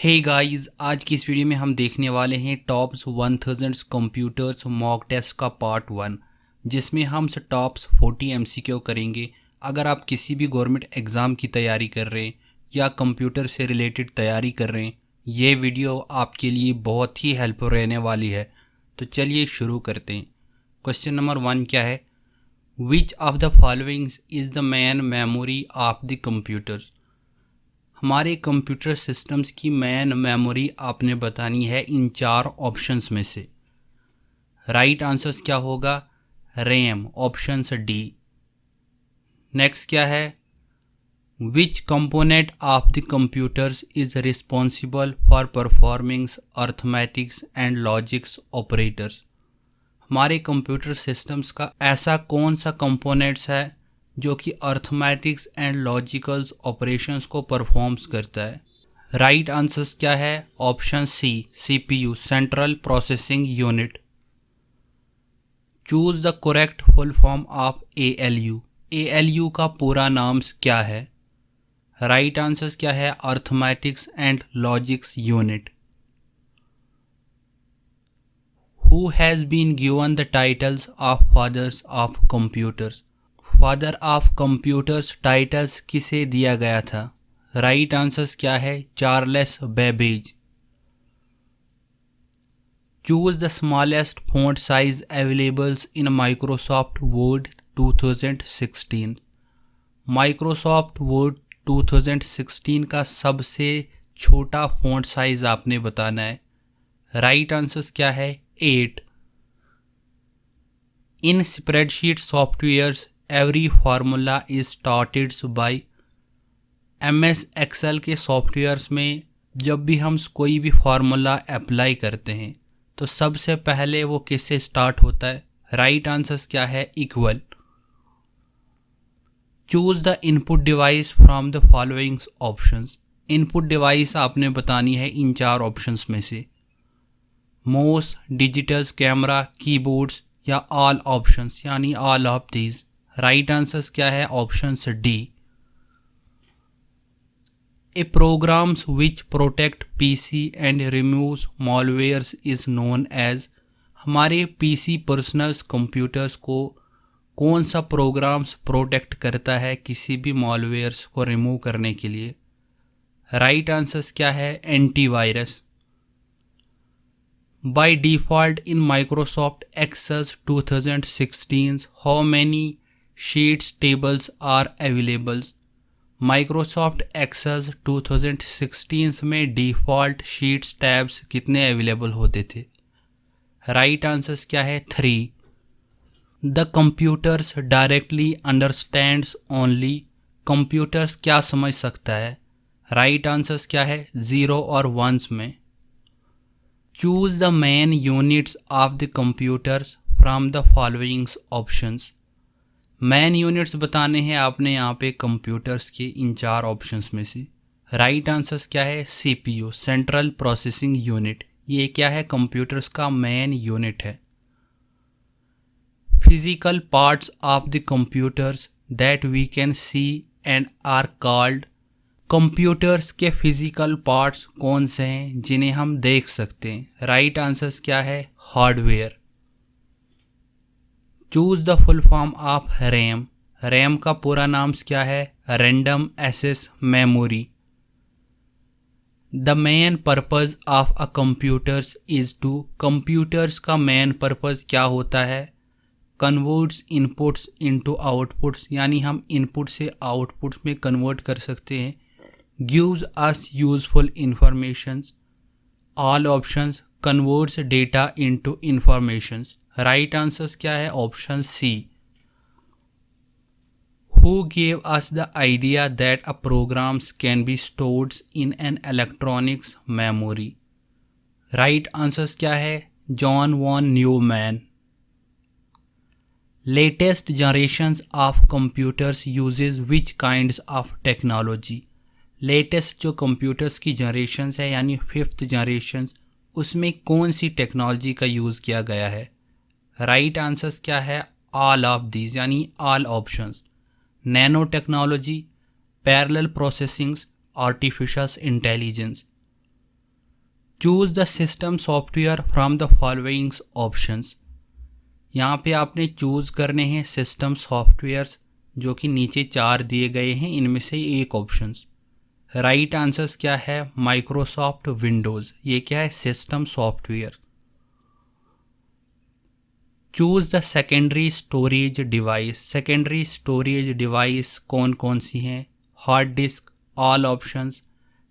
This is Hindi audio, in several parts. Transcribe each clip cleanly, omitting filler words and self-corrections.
हे गाइस, आज की इस वीडियो में हम देखने वाले हैं टॉप्स 1000 कंप्यूटर्स मॉक टेस्ट का पार्ट 1, जिसमें हम टॉप्स 40 एमसीक्यू करेंगे। अगर आप किसी भी गवर्नमेंट एग्ज़ाम की तैयारी कर रहे हैं या कंप्यूटर से रिलेटेड तैयारी कर रहे हैं, ये वीडियो आपके लिए बहुत ही हेल्पफुल रहने वाली है। तो चलिए शुरू करते हैं। क्वेश्चन नंबर 1 क्या है? विच of the following is the main memory of the computers? हमारे कंप्यूटर सिस्टम्स की मेन मेमोरी आपने बतानी है इन 4 ऑप्शंस में से। राइट आंसर्स क्या होगा? RAM, option D. नेक्स्ट क्या है? Which component of the computers is responsible for performing arithmetics and logics operators? हमारे कंप्यूटर सिस्टम्स का ऐसा कौन सा कंपोनेंट्स है जो कि अर्थमेटिक्स एंड लॉजिकल्स ऑपरेशंस को परफॉर्म्स करता है? राइट आंसर्स क्या है? Option C, CPU, central processing unit. Choose the correct full form of ALU. ALU का पूरा नाम क्या है? राइट आंसर्स क्या है? Arithmetics and logics unit. Who has been given the titles of fathers of computers? Father of computers titles किसे दिया गया था? राइट आंसर्स क्या है? Charles Babbage. Choose the smallest font size availables in Microsoft Word 2016। Microsoft Word 2016 का सबसे छोटा फॉन्ट साइज आपने बताना है। राइट आंसर्स क्या है? 8। In spreadsheet softwares every formula is started by. MS Excel के सॉफ्टवेयर्स में जब भी हम कोई भी फार्मूला अप्लाई करते हैं तो सबसे पहले वो किससे स्टार्ट होता है? राइट आंसर्स क्या है? Equal. Choose the input device from the following options. Input device आपने बतानी है इन 4 ऑप्शंस में से। माउस, डिजिटल्स, कैमरा, कीबोर्ड्स या ऑल ऑप्शंस, यानी all of these. Right answers क्या है? Option D. A programs which protect PC and removes malwares is known as. हमारे पीसी पर्सनल्स कंप्यूटर्स को कौन सा प्रोग्राम्स प्रोटेक्ट करता है किसी भी मॉलवेयर्स को रिमूव करने के लिए? राइट आंसर्स क्या है? Antivirus. By default in Microsoft Excel 2016, how many sheets tables are available? Microsoft Excel 2016 में डिफ़ॉल्ट शीट्स टैब्स कितने अवेलेबल होते थे? राइट आंसर्स क्या है? 3। The computers directly understands only. Computers क्या समझ सकता है? राइट आंसर्स क्या है? 0 और 1s में। Choose the main units of the computers from the following options. Main units बताने हैं आपने यहाँ पे कंप्यूटर्स के इन 4 ऑप्शंस में से। राइट आंसर्स क्या है? CPU, central processing unit. ये क्या है? कंप्यूटर्स का मेन यूनिट है। Physical parts of the computers that we can see and are called. Computers के फिजिकल पार्ट्स कौन से हैं जिन्हें हम देख सकते हैं? राइट आंसर्स क्या है? Hardware. Choose the full form of RAM. RAM का पूरा नाम क्या है? Random access memory. The main purpose of a computers is to. Computers का मेन पर्पज क्या होता है? कन्वर्ट्स इनपुट्स इनटू आउटपुट्स, यानी हम इनपुट से आउटपुट में कन्वर्ट कर सकते हैं। gives us useful informations. All options converts data into informations. Right answers क्या है? Option C. Who gave us the idea that a programs can be stored in an electronics memory? Right answers क्या है? John von Neumann. Latest generations of computers uses which kinds of technology? Latest जो कंप्यूटर्स की जनरेशन्स है यानी 5th जनरेशन, उसमें कौन सी टेक्नोलॉजी का यूज़ किया गया है? राइट आंसर्स क्या है? ऑल ऑफ दीज, यानी all options. Nano technology, parallel processing, artificial intelligence. Choose the system software from the following options. यहाँ पे आपने चूज करने हैं सिस्टम सॉफ्टवेयर्स, जो कि नीचे 4 दिए गए हैं, इनमें से एक ऑप्शंस। राइट आंसर्स क्या है? माइक्रोसॉफ्ट विंडोज़, ये क्या है? System software. Choose the secondary storage device. Secondary storage device कौन कौन सी हैं? Hard disk, all options,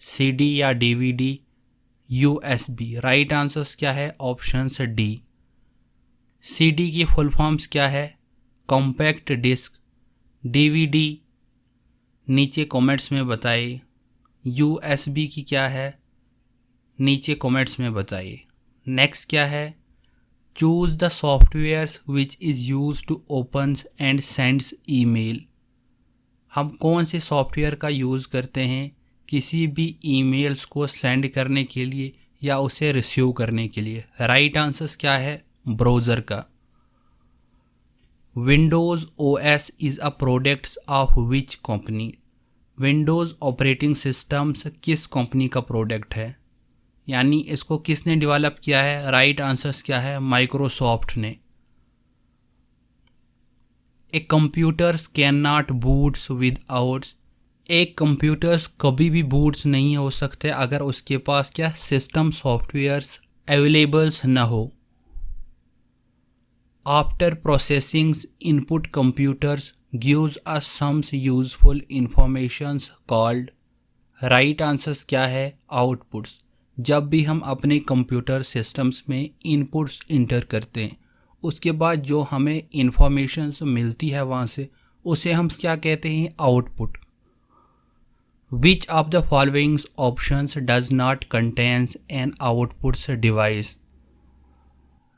CD या डीवीडी, यूएसबी। राइट आंसर्स क्या है? Options D. सीडी की फुल फॉर्म्स क्या है? Compact disc. डीवीडी नीचे कमेंट्स में बताइए। यूएसबी की क्या है? नीचे कमेंट्स में बताइए। नेक्स्ट क्या है? Choose the softwares which is use to opens and sends email. हम कौन से सॉफ्टवेयर का यूज़ करते हैं किसी भी ईमेल्स को सेंड करने के लिए या उसे रिसीव करने के लिए? राइट आंसर्स क्या है? ब्राउज़र का। Windows OS is a products of which company. Windows operating systems किस कंपनी का प्रोडक्ट है, यानी इसको किसने डेवलप किया है? राइट आंसर्स क्या है? माइक्रोसॉफ्ट ने। A computers can not boots withouts. एक कंप्यूटर्स कभी भी बूट्स नहीं हो सकते अगर उसके पास क्या? सिस्टम सॉफ्टवेयर्स अवेलेबल्स न हो। After processing input computers gives us some useful informations called. Right answers क्या है? आउटपुट्स। जब भी हम अपने कंप्यूटर सिस्टम्स में इनपुट्स इंटर करते हैं, उसके बाद जो हमें इंफॉर्मेशंस मिलती है वहाँ से, उसे हम क्या कहते हैं? Output. Which of the following options does not contains an outputs device.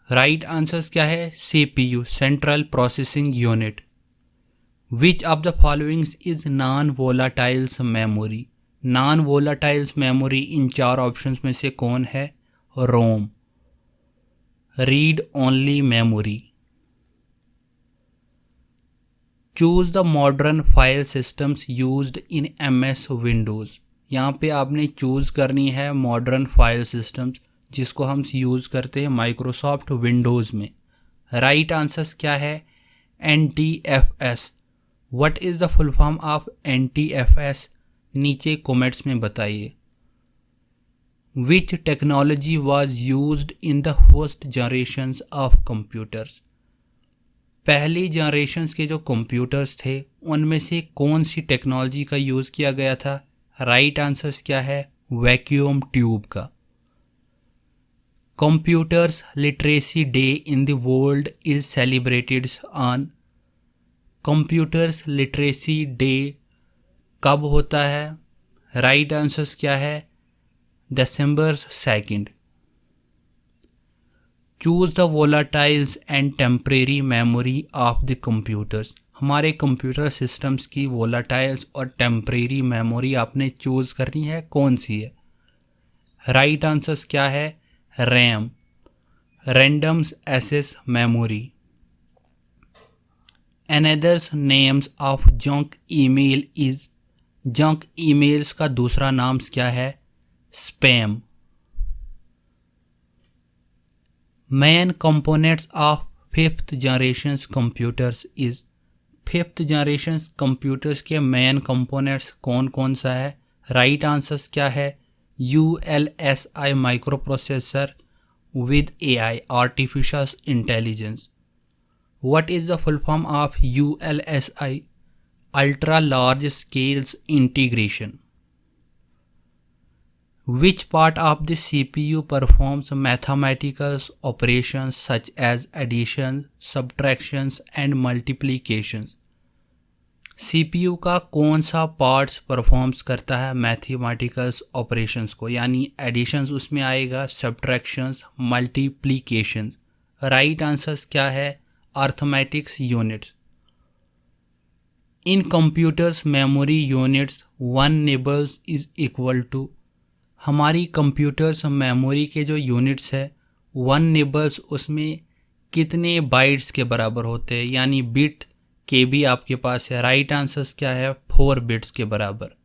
Right answers क्या है? CPU, central processing unit. Which of the following is non volatiles memory. Non volatiles memory इन 4 ऑप्शंस में से कौन है? ROM. Read only memory. Choose the modern file systems used in MS Windows. यहाँ पे आपने चूज करनी है मॉडर्न फाइल सिस्टम्स, जिसको हम यूज़ करते हैं माइक्रोसॉफ्ट विंडोज़ में। राइट आंसर्स क्या है? NTFS। What is the full form of NTFS? नीचे कमेंट्स में बताइए। विच technology was used in the first generations of computers. पहली जनरेशंस के जो कंप्यूटर्स थे उनमें से कौन सी टेक्नोलॉजी का यूज़ किया गया था? राइट आंसर्स क्या है? वैक्यूम ट्यूब का। Computers literacy day in the world is celebrated on. Computers literacy day कब होता है? राइट आंसर्स क्या है? December 2nd। Choose the volatiles and temporary memory of the computers. हमारे कंप्यूटर सिस्टम्स की वोलाटाइल्स और टेम्परेरी मेमोरी आपने चूज करनी है, कौन सी है? राइट आंसर्स क्या है? RAM, random access memory. Anothers names of junk email is. Junk emails का दूसरा नाम क्या है? Spam. Main components of 5th generation computers is. 5th generation computers के मेन कंपोनेंट्स कौन कौन सा है? राइट आंसर्स क्या है? ULSI micro processor with AI artificial intelligence. What is the full form of ULSI? Ultra large scales integration. Which part of the CPU performs mathematical operations such as addition, subtractions and multiplications? CPU का कौन सा पार्ट्स परफॉर्म्स करता है मैथमेटिकल्स ऑपरेशंस को, यानी एडिशंस उसमें आएगा, सब्ट्रैक्शंस, मल्टीप्लिकेशंस। राइट आंसर्स क्या है? Arithmetics units. In computers memory units 1 nibbles is equal to. हमारी कंप्यूटर्स मेमोरी के जो यूनिट्स है 1 निबल्स, उसमें कितने बाइट्स के बराबर होते हैं, यानी बिट के भी आपके पास है। राइट आंसर्स क्या है? 4 बिट्स के बराबर।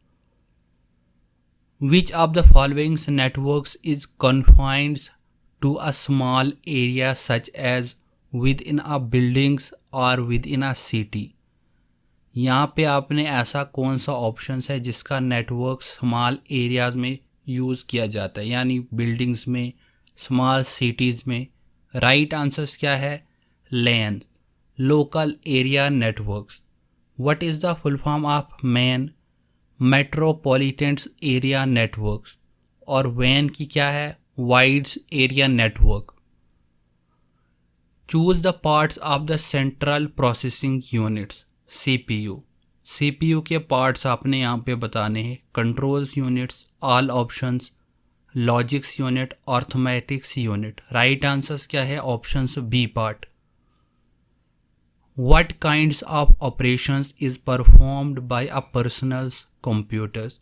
Which of the following networks is confined to a small area such as within a buildings और विद इन अ सिटी। यहाँ पे आपने ऐसा कौन सा ऑप्शन है जिसका नेटवर्क स्मॉल एरियाज में यूज़ किया जाता है, यानी बिल्डिंग्स में, स्मॉल सिटीज़ में। राइट आंसर्स क्या है? LAN, local area networks. What is the full form of MAN? Metropolitan area networks. और वैन की क्या है? Wide area network. Choose the parts of the central processing units, CPU. CPU के पार्ट्स आपने यहाँ पे बताने हैं। Controls units, all options, logics unit, arithmetics unit. Right answers क्या है? Options B part. What kinds of operations is performed by a personals computers?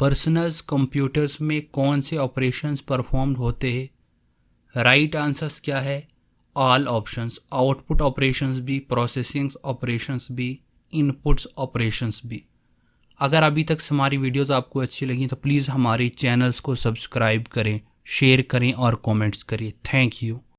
Personals computers में कौन से ऑपरेशंस परफॉर्म्ड होते हैं? राइट आंसर्स क्या है? All options. आउटपुट ऑपरेशंस भी, प्रोसेसिंग ऑपरेशंस भी, इनपुट्स ऑपरेशंस भी। अगर अभी तक हमारी वीडियोस आपको अच्छी लगी तो प्लीज़ हमारे चैनल्स को सब्सक्राइब करें, शेयर करें और कमेंट्स करें। Thank you.